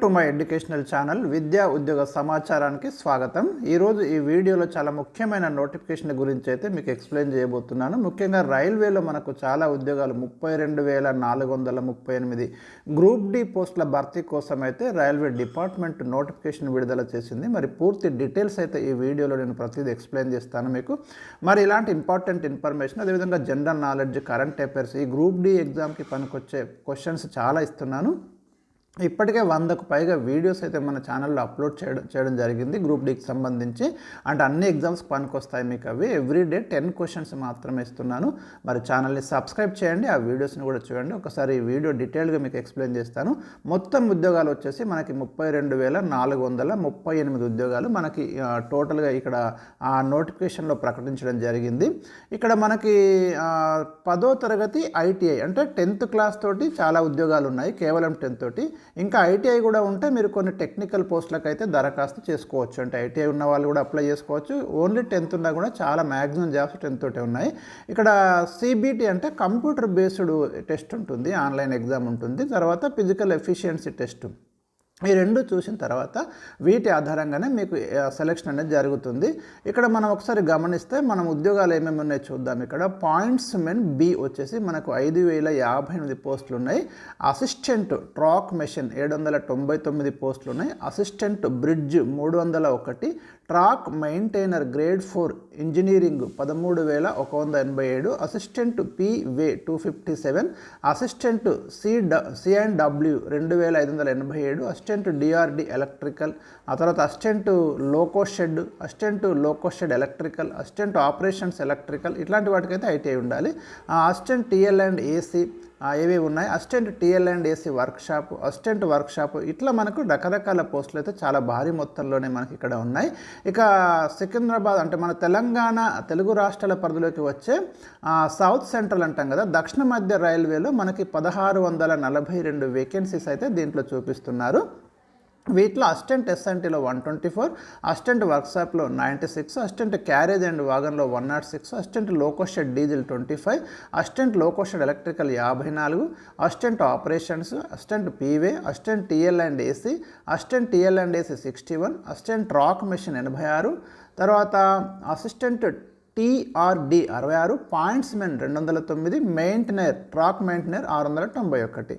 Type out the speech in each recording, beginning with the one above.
To my educational channel విద్యా ఉద్యోగ సమాచారానికి స్వాగతం. ఈరోజు ఈ వీడియోలో చాలా ముఖ్యమైన నోటిఫికేషన్ గురించి అయితే మీకు ఎక్స్ప్లెయిన్ చేయబోతున్నాను. ముఖ్యంగా రైల్వేలో మనకు చాలా ఉద్యోగాలు 32,438 గ్రూప్ డి పోస్టుల భర్తీ కోసం అయితే రైల్వే డిపార్ట్మెంట్ నోటిఫికేషన్ విడుదల చేసింది. మరి పూర్తి డీటెయిల్స్ అయితే ఈ వీడియోలో నేను ప్రతిదీ ఎక్స్ప్లెయిన్ చేస్తాను మీకు. మరి ఇలాంటి ఇంపార్టెంట్ ఇన్ఫర్మేషన్, అదేవిధంగా జనరల్ నాలెడ్జ్, కరెంట్ అఫైర్స్, ఈ గ్రూప్ డి ఎగ్జామ్కి పనికొచ్చే క్వశ్చన్స్ చాలా ఇస్తున్నాను. ఇప్పటికే 100కు పైగా వీడియోస్ అయితే మన ఛానల్లో అప్లోడ్ చేయడం జరిగింది గ్రూప్ డీకి సంబంధించి. అంటే అన్ని ఎగ్జామ్స్కి పనికొస్తాయి మీకు అవి. ఎవ్రీడే 10 క్వశ్చన్స్ మాత్రమే ఇస్తున్నాను. మరి ఛానల్ని సబ్స్క్రైబ్ చేయండి, ఆ వీడియోస్ని కూడా చూడండి. ఒకసారి ఈ వీడియో డీటెయిల్గా మీకు ఎక్స్ప్లెయిన్ చేస్తాను. మొత్తం ఉద్యోగాలు వచ్చేసి మనకి 32,438 ఉద్యోగాలు మనకి టోటల్గా ఇక్కడ ఆ నోటిఫికేషన్లో ప్రకటించడం జరిగింది. ఇక్కడ మనకి 10వ తరగతి ఐటీఐ అంటే 10th క్లాస్ తోటి చాలా ఉద్యోగాలు ఉన్నాయి, కేవలం 10th తోటి. ఇంకా ఐటీఐ కూడా ఉంటే మీరు కొన్ని టెక్నికల్ పోస్టులకు అయితే దరఖాస్తు చేసుకోవచ్చు. అంటే ఐటీఐ ఉన్న వాళ్ళు కూడా అప్లై చేసుకోవచ్చు. ఓన్లీ 10th ఉన్నా కూడా చాలా మ్యాక్సిమం జాబ్స్ 10th తోటే ఉన్నాయి. ఇక్కడ సిబిటి అంటే కంప్యూటర్ బేస్డ్ టెస్ట్ ఉంటుంది, ఆన్లైన్ ఎగ్జామ్ ఉంటుంది. తర్వాత ఫిజికల్ ఎఫిషియన్సీ టెస్ట్. ఈ రెండు చూసిన తర్వాత వీటి ఆధారంగానే మీకు సెలెక్షన్ అనేది జరుగుతుంది. ఇక్కడ మనం ఒకసారి గమనిస్తే మనం ఉద్యోగాలు ఏమేమి ఉన్నాయో చూద్దాం. ఇక్కడ పాయింట్స్ మెన్ బి వచ్చేసి మనకు 5,058 పోస్టులు ఉన్నాయి. అసిస్టెంట్ ట్రాక్ మెషిన్ 799 పోస్టులు ఉన్నాయి. Assistant bridge 301, track maintainer grade 4 engineering 13,187, assistant P way 257, assistant C and W 2,587, assistant DRD electrical, ఆ తర్వాత assistant loco shed electrical, assistant operations electrical, ఇట్లాంటి వాటికైతే ఐటీఐ ఉండాలి. అసిస్టెంట్ టిఎల్ అండ్ ఏసీ ఏవి ఉన్నాయి, assistant TL and AC workshop, assistant workshop, ఇట్లా మనకు రకరకాల పోస్టులు అయితే చాలా భారీ మొత్తంలోనే మనకి ఇక్కడ ఉన్నాయి. ఇక సికింద్రాబాద్ అంటే మన తెలంగాణ తెలుగు రాష్ట్రాల పరిధిలోకి వచ్చే సౌత్ సెంట్రల్ అంటాం కదా, దక్షిణ మధ్య రైల్వేలో మనకి 1,642 వేకెన్సీస్ అయితే దీంట్లో చూపిస్తున్నారు. వీటిలో అసిస్టెంట్ ఎస్ఎన్టీలో 124, అసిస్టెంట్ వర్క్షాప్లో 96, అసిస్టెంట్ క్యారేజ్ అండ్ వాగన్లో 106, assistant loco shed diesel 25, assistant loco shed electrical 54, assistant operations, assistant P way, assistant TL and AC, assistant TL and AC 61, assistant track machine 86, తర్వాత assistant TRD 66, points men 209, track maintainer 691.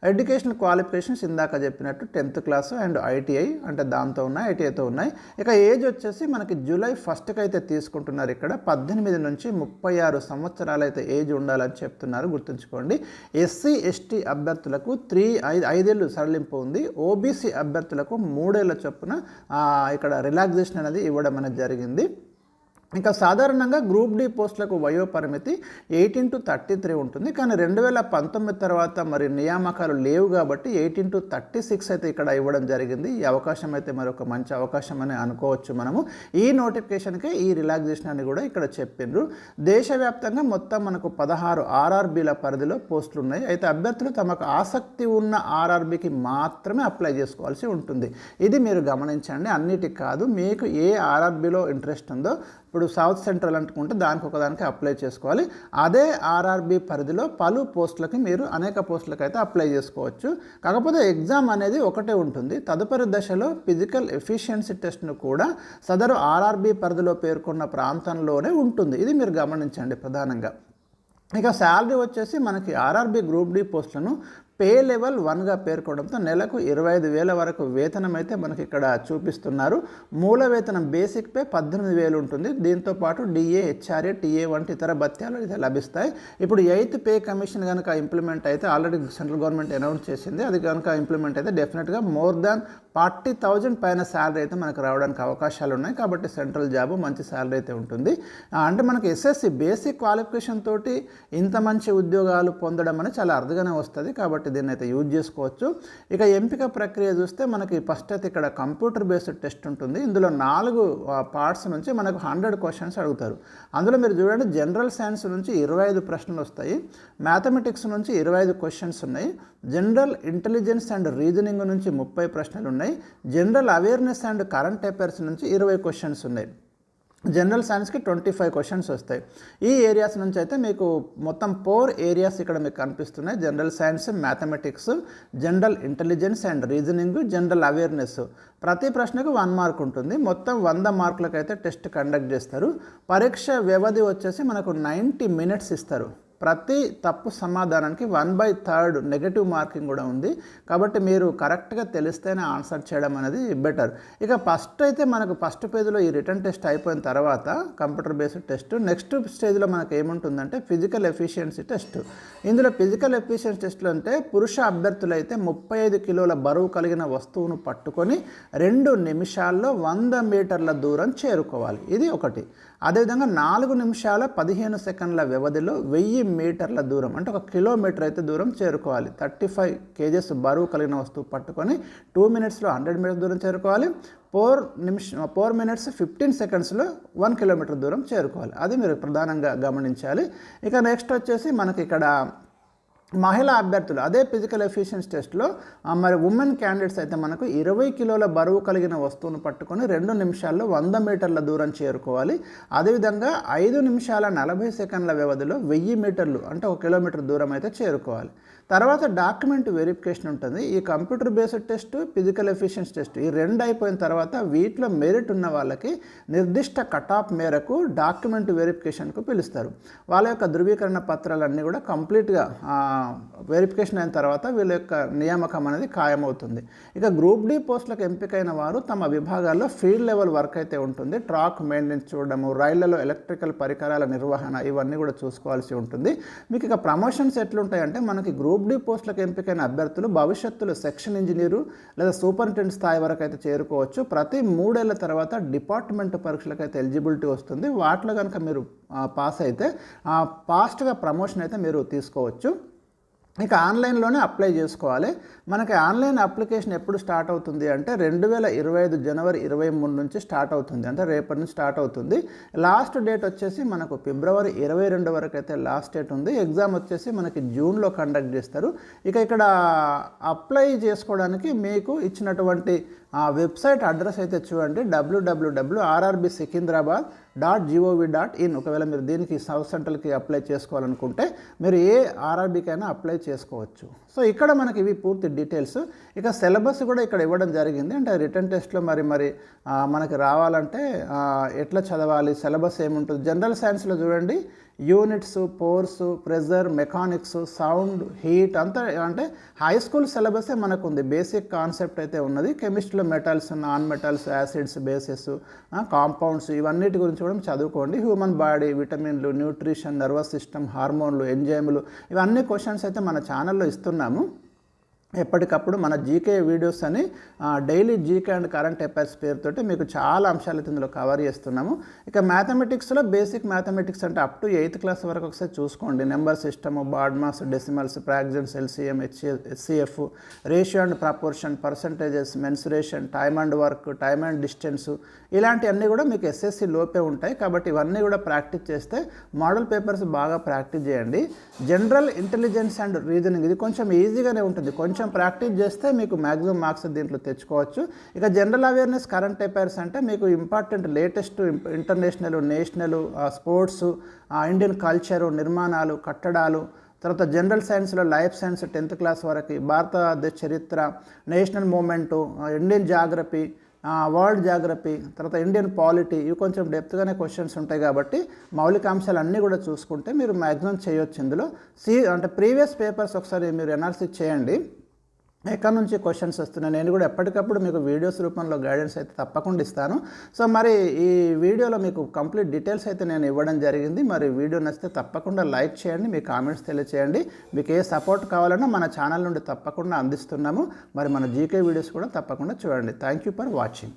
Educational qualifications ఇందాక చెప్పినట్టు 10th class and ITI అంటే దాంతో ఉన్నాయి, ఐటీఐతో ఉన్నాయి. ఇక age వచ్చేసి మనకి జూలై 1st అయితే తీసుకుంటున్నారు. ఇక్కడ 18 నుంచి 36 సంవత్సరాలు అయితే ఏజ్ ఉండాలని చెప్తున్నారు, గుర్తుంచుకోండి. ఎస్సీ ఎస్టీ అభ్యర్థులకు 5 ఏళ్ళు సడలింపు ఉంది. ఓబీసీ అభ్యర్థులకు 3 ఏళ్ల చొప్పున ఇక్కడ రిలాక్సేషన్ అనేది ఇవ్వడం అనేది జరిగింది. ఇంకా సాధారణంగా గ్రూప్ డి పోస్టులకు వయో పరిమితి 18 to 33 ఉంటుంది. కానీ 2019 తర్వాత మరి నియామకాలు లేవు కాబట్టి 18 to 36 అయితే ఇక్కడ ఇవ్వడం జరిగింది. ఈ అవకాశం అయితే మరి ఒక మంచి అవకాశం అని అనుకోవచ్చు మనము. ఈ నోటిఫికేషన్కే ఈ రిలాక్సేషన్ అని కూడా ఇక్కడ చెప్పిండ్రు. దేశవ్యాప్తంగా మొత్తం మనకు 16 ఆర్ఆర్బీల పరిధిలో పోస్టులు ఉన్నాయి. అయితే అభ్యర్థులు తమకు ఆసక్తి ఉన్న ఆర్ఆర్బీకి మాత్రమే అప్లై చేసుకోవాల్సి ఉంటుంది. ఇది మీరు గమనించండి, అన్నిటికి కాదు. మీకు ఏ ఆర్ఆర్బీలో ఇంట్రెస్ట్ ఉందో, ఇప్పుడు సౌత్ సెంట్రల్ అనుకుంటే దానికి ఒకదానికి అప్లై చేసుకోవాలి. అదే ఆర్ఆర్బీ పరిధిలో పలు పోస్టులకి మీరు అనేక పోస్టులకు అయితే అప్లై చేసుకోవచ్చు. కాకపోతే ఎగ్జామ్ అనేది ఒకటే ఉంటుంది. తదుపరి దశలో ఫిజికల్ ఎఫిషియన్సీ టెస్ట్ను కూడా సదరు ఆర్ఆర్బీ పరిధిలో పేర్కొన్న ప్రాంతంలోనే ఉంటుంది. ఇది మీరు గమనించండి ప్రధానంగా. ఇక శాలరీ వచ్చేసి మనకి ఆర్ఆర్బీ గ్రూప్ డి పోస్టులను పే లెవెల్ 1గా పేర్కోవడంతో నెలకు 25,000 వరకు వేతనం అయితే మనకి ఇక్కడ చూపిస్తున్నారు. మూల వేతనం బేసిక్ పే 18,000 ఉంటుంది. దీంతో పాటు డిఏ, హెచ్ఆర్ఏ, టీఏ వంటి ఇతర భత్యాలు అయితే లభిస్తాయి. ఇప్పుడు 8th పే కమిషన్ కనుక ఇంప్లిమెంట్ అయితే, ఆల్రెడీ సెంట్రల్ గవర్నమెంట్ అనౌన్స్ చేసింది, అది కనుక ఇంప్లిమెంట్ అయితే డెఫినెట్గా మోర్ దాన్ 40,000 పైన శాలరీ అయితే మనకు రావడానికి అవకాశాలు ఉన్నాయి. కాబట్టి సెంట్రల్ జాబ్ మంచి శాలరీ అయితే ఉంటుంది. అంటే మనకి ఎస్ఎస్సి బేసిక్ క్వాలిఫికేషన్ తోటి ఇంత మంచి ఉద్యోగాలు పొందడం అనేది చాలా అరుదుగానే వస్తుంది. కాబట్టి దీన్ని అయితే యూజ్ చేసుకోవచ్చు. ఇక ఎంపిక ప్రక్రియ చూస్తే మనకి ఫస్ట్ అయితే ఇక్కడ కంప్యూటర్ బేస్డ్ టెస్ట్ ఉంటుంది. ఇందులో 4 పార్ట్స్ నుంచి మనకు 100 క్వశ్చన్స్ అడుగుతారు. అందులో మీరు చూడండి, జనరల్ సైన్స్ నుంచి 25 ప్రశ్నలు వస్తాయి, మ్యాథమెటిక్స్ నుంచి 25 క్వశ్చన్స్ ఉన్నాయి, జనరల్ ఇంటెలిజెన్స్ అండ్ రీజనింగ్ నుంచి 30 ప్రశ్నలు ఉన్నాయి, general awareness and current affairs నుంచి 20 క్వశ్చన్స్ ఉన్నాయి. జనరల్ సైన్స్కి 25 క్వశ్చన్స్ వస్తాయి. ఈ ఏరియాస్ నుంచి అయితే మీకు మొత్తం 4 ఏరియాస్ ఇక్కడ మీకు కనిపిస్తున్నాయి. General science, mathematics, general intelligence and reasoning, general awareness. ప్రతి ప్రశ్నకు 1 మార్క్ ఉంటుంది. మొత్తం 100 మార్కులకైతే టెస్ట్ కండక్ట్ చేస్తారు. పరీక్ష వ్యవధి వచ్చేసి మనకు 90 మినిట్స్ ఇస్తారు. ప్రతి తప్పు సమాధానానికి 1/3 నెగటివ్ మార్కింగ్ కూడా ఉంది. కాబట్టి మీరు కరెక్ట్గా తెలిస్తేనే ఆన్సర్ చేయడం అనేది బెటర్. ఇక ఫస్ట్ అయితే మనకు ఫస్ట్ పేజ్లో ఈ రిటర్న్ టెస్ట్ అయిపోయిన తర్వాత కంప్యూటర్ బేస్డ్ టెస్ట్. నెక్స్ట్ స్టేజ్లో మనకు ఏముంటుందంటే ఫిజికల్ ఎఫిషియన్సీ టెస్ట్. ఇందులో ఫిజికల్ ఎఫిషియన్సీ టెస్ట్లు అంటే పురుష అభ్యర్థులు అయితే 35 కిలోల బరువు కలిగిన వస్తువును పట్టుకొని 2 నిమిషాల్లో 100 మీటర్ల దూరం చేరుకోవాలి. ఇది ఒకటి. అదేవిధంగా 4 నిమిషాల 15 సెకండ్ల వ్యవధిలో 1000 మీటర్ల దూరం అంటే 1 కిలోమీటర్ అయితే దూరం చేరుకోవాలి. 35 కేజెస్ బరువు కలిగిన వస్తువు పట్టుకొని 2 మినిట్స్లో 100 మీటర్ల దూరం చేరుకోవాలి. 4 మినిట్స్ 15 సెకండ్స్లో 1 కిలోమీటర్ దూరం చేరుకోవాలి. అది మీరు ప్రధానంగా గమనించాలి. ఇక నెక్స్ట్ వచ్చేసి మనకి ఇక్కడ మహిళా అభ్యర్థులు అదే ఫిజికల్ ఎఫిషియన్సీ టెస్ట్లో మరి ఉమెన్ క్యాండిడేట్స్ అయితే మనకు 20 కిలోల బరువు కలిగిన వస్తువును పట్టుకొని 2 నిమిషాల్లో 100 మీటర్ల దూరం చేరుకోవాలి. అదేవిధంగా 5 నిమిషాల 40 సెకండ్ల వ్యవధిలో 1000 మీటర్లు అంటే 1 కిలోమీటర్ దూరం అయితే చేరుకోవాలి. తర్వాత డాక్యుమెంట్ వెరిఫికేషన్ ఉంటుంది. ఈ computer based test, physical efficiency test ఈ 2 అయిపోయిన తర్వాత వీటిలో మెరిట్ ఉన్న వాళ్ళకి నిర్దిష్ట కటాఫ్ మేరకు డాక్యుమెంట్ వెరిఫికేషన్కు పిలుస్తారు. వాళ్ళ యొక్క ధృవీకరణ పత్రాలన్నీ కూడా కంప్లీట్గా వెరిఫికేషన్ అయిన తర్వాత వీళ్ళ యొక్క నియామకం అనేది ఖాయమవుతుంది. ఇక గ్రూప్ డి పోస్టులకు ఎంపికైన వారు తమ విభాగాల్లో ఫీల్డ్ లెవెల్ వర్క్ అయితే ఉంటుంది. ట్రాక్ మెయింటెనెన్స్ చూడడము, రైళ్లలో ఎలక్ట్రికల్ పరికరాల నిర్వహణ ఇవన్నీ కూడా చూసుకోవాల్సి ఉంటుంది. మీకు ఇక ప్రమోషన్స్ ఎట్లుంటాయంటే మనకి గ్రూప్ డి పోస్టులకు ఎంపికైన అభ్యర్థులు భవిష్యత్తులో సెక్షన్ ఇంజనీరు లేదా సూపరింటెండెంట్ స్థాయి వరకు అయితే చేరుకోవచ్చు. ప్రతి 3 ఏళ్ల తర్వాత డిపార్ట్మెంట్ పరీక్షలకు అయితే ఎలిజిబిలిటీ వస్తుంది. వాటిలో కనుక మీరు పాస్ అయితే ఫాస్ట్గా ప్రమోషన్ అయితే మీరు తీసుకోవచ్చు. ఇక ఆన్లైన్లోనే అప్లై చేసుకోవాలి. మనకి ఆన్లైన్ అప్లికేషన్ ఎప్పుడు స్టార్ట్ అవుతుంది అంటే 2025 జనవరి 23 నుంచి స్టార్ట్ అవుతుంది. అంటే రేపటి నుంచి స్టార్ట్ అవుతుంది. లాస్ట్ డేట్ వచ్చేసి మనకు ఫిబ్రవరి 22 వరకు అయితే లాస్ట్ డేట్ ఉంది. ఎగ్జామ్ వచ్చేసి మనకి జూన్లో కండక్ట్ చేస్తారు. ఇక ఇక్కడ అప్లై చేసుకోవడానికి మీకు ఇచ్చినటువంటి వెబ్సైట్ అడ్రస్ అయితే చూడండి, www.rrbsikhindrabad.gov.in. ఒకవేళ మీరు దీనికి సౌత్ సెంట్రల్కి అప్లై చేసుకోవాలనుకుంటే మీరు ఏ ఆర్ఆర్బీకైనా అప్లై చేసుకోవచ్చు. సో ఇక్కడ మనకి ఇవి పూర్తి డీటెయిల్స్. ఇక సిలబస్ కూడా ఇక్కడ ఇవ్వడం జరిగింది. అంటే రిటర్న్ టెస్ట్లో మరి మనకి రావాలంటే ఎట్లా చదవాలి, సిలబస్ ఏముంటుంది. జనరల్ సైన్స్లో చూడండి units, pores, pressure, mechanics, sound, heat అంతా అంటే హై స్కూల్ సిలబసే మనకు ఉంది. బేసిక్ కాన్సెప్ట్ అయితే ఉన్నది. కెమిస్ట్రీలో metals, non metals, acids, bases, compounds ఇవన్నిటి గురించి కూడా చదువుకోండి. హ్యూమన్ బాడీ, విటమిన్లు, న్యూట్రిషన్, నర్వస్ సిస్టమ్, హార్మోన్లు, ఎంజైములు ఇవన్నీ క్వశ్చన్స్ అయితే మన ఛానల్లో ఇస్తున్నాము. ఎప్పటికప్పుడు మన జీకే వీడియోస్ అని daily GK and current affairs పేరుతోటి మీకు చాలా అంశాలు ఇందులో కవర్ చేస్తున్నాము. ఇక మ్యాథమెటిక్స్లో బేసిక్ మ్యాథమెటిక్స్ అంటే అప్ టు 8th క్లాస్ వరకు ఒకసారి చూసుకోండి. Number system, BODMAS, decimals, fractions, LCM, HCF, ratio and proportion, percentages, mensuration, time and work, time and distance ఇలాంటివన్నీ కూడా మీకు ఎస్ఎస్సి లోపే ఉంటాయి. కాబట్టి ఇవన్నీ కూడా ప్రాక్టీస్ చేస్తే మోడల్ పేపర్స్ బాగా ప్రాక్టీస్ చేయండి. జనరల్ ఇంటెలిజెన్స్ అండ్ రీజనింగ్ ఇది కొంచెం ఈజీగానే ఉంటుంది. కొంచెం ప్రాక్టీస్ చేస్తే మీకు మ్యాక్సిమం మార్క్స్ దీంట్లో తెచ్చుకోవచ్చు. ఇక జనరల్ అవేర్నెస్, కరెంట్ అఫైర్స్ అంటే మీకు important latest international, national, sports, Indian culture, నిర్మాణాలు, కట్టడాలు, తర్వాత జనరల్ సైన్స్లో లైఫ్ సైన్స్ 10th క్లాస్ వరకు, భారతదేశ చరిత్ర, national movement, Indian geography, world geography, తర్వాత ఇండియన్ పాలిటీ ఇవి కొంచెం డెప్త్గానే క్వశ్చన్స్ ఉంటాయి. కాబట్టి మౌలిక అంశాలు అన్నీ కూడా చూసుకుంటే మీరు మ్యాక్సిమం చేయొచ్చు. ఇందులో అంటే ప్రీవియస్ పేపర్స్ ఒకసారి మీరు అనాలిసిస్ చేయండి. ఎక్కడి నుంచి క్వశ్చన్స్ వస్తున్నాయి నేను కూడా ఎప్పటికప్పుడు మీకు వీడియోస్ రూపంలో గైడెన్స్ అయితే తప్పకుండా ఇస్తాను. సో మరి ఈ వీడియోలో మీకు కంప్లీట్ డీటెయిల్స్ అయితే నేను ఇవ్వడం జరిగింది. మరి వీడియో నచ్చితే తప్పకుండా లైక్ చేయండి, మీ కామెంట్స్ తెలియచేయండి. మీకు ఏ సపోర్ట్ కావాలన్నా మన ఛానల్ నుండి తప్పకుండా అందిస్తున్నాము. మరి మన జీకే వీడియోస్ కూడా తప్పకుండా చూడండి. Thank you for watching.